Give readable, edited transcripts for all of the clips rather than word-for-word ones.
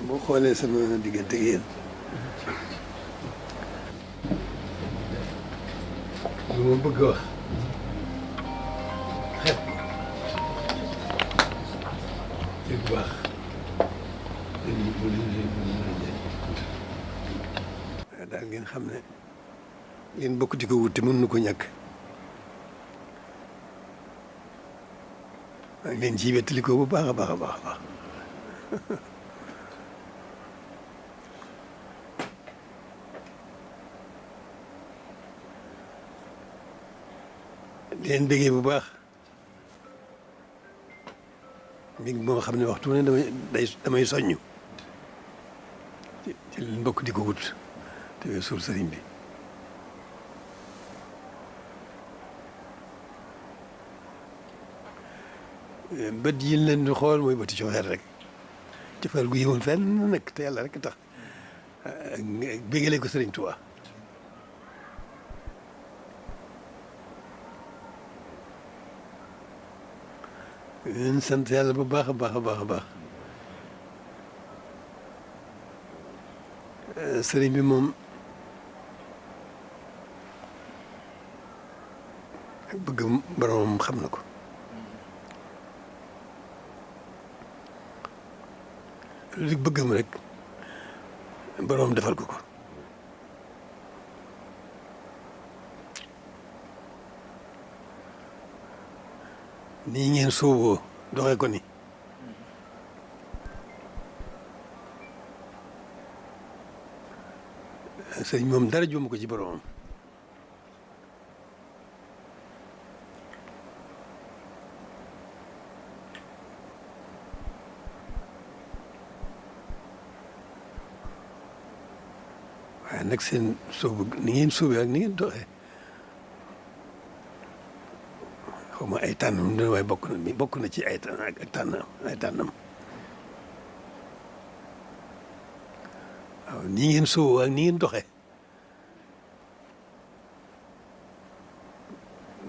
boo xoolee sama diggante ak yéen lu ma bëgg a wax xet ci bu baax daal ngeen xam ne ngeen bokk di ko wut te mën nu ko ñàkk maa ngi leen ciy wettali ko bu baax a baax a baax a baax di leen bëggee bu baax mbir moo xam ne waxtu ne damay soññ ci leen bokk di ko wut te suul sëriñ bi bët yi leen di xool mooy bëti cofeel rek cofeel gu yëwoon fenn nag te yàlla rek tax bégale ko sëriñ Tuubaa leen sant yàlla bu baax a baax a baax a baax sëriñ bi moom bëgg boromam xam na ko li bëggam rek boromam defal ko ko nii ngeen sooboo doxee ko ni sëñ moom dara jomb ko ci boromam waaye nag seen soobu ni ngeen soobee ak ni ngeen doxee xaw ma ay tànnam dina waaye bokk na ci ay tànnam waaw nii ngeen sooboo ak ni ngeen doxee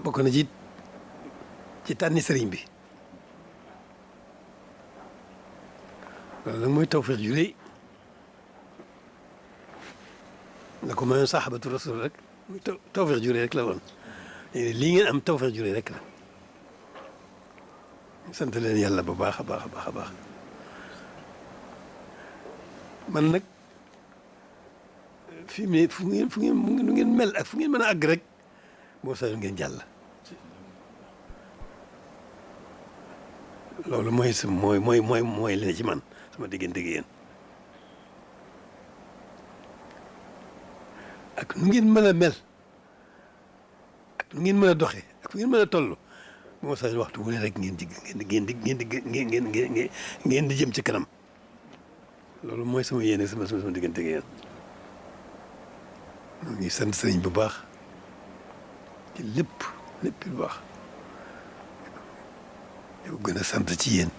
bokk na ci tànni sëriñ bi loolu nag mooy tawfeex ju rëy la ko mayoon saxaabatu rasul rek muy tawfeex ju rëy rek la woon lii ngeen am tawfeex ju rëy rek la sant leen yàlla bu baax a baax a baax a baax man nag fii mu ne fu ngeen mel ak fu ngeen mën a àgg rek boo sañoon ngeen jàll loolu mooy sa mooy li ne ci man sama diggante gi yéen ak nu ngeen mën a mel ak nu ngeen mën a doxee ak fu ngeen mën a toll moo sax waxtu wu ne rek ngeen di jëm ci kanam loolu mooy sama yéene sama diggante gi yéen maa ngi sant sëriñ bu baax ci lépp lu baax yow gën a sant ci yéen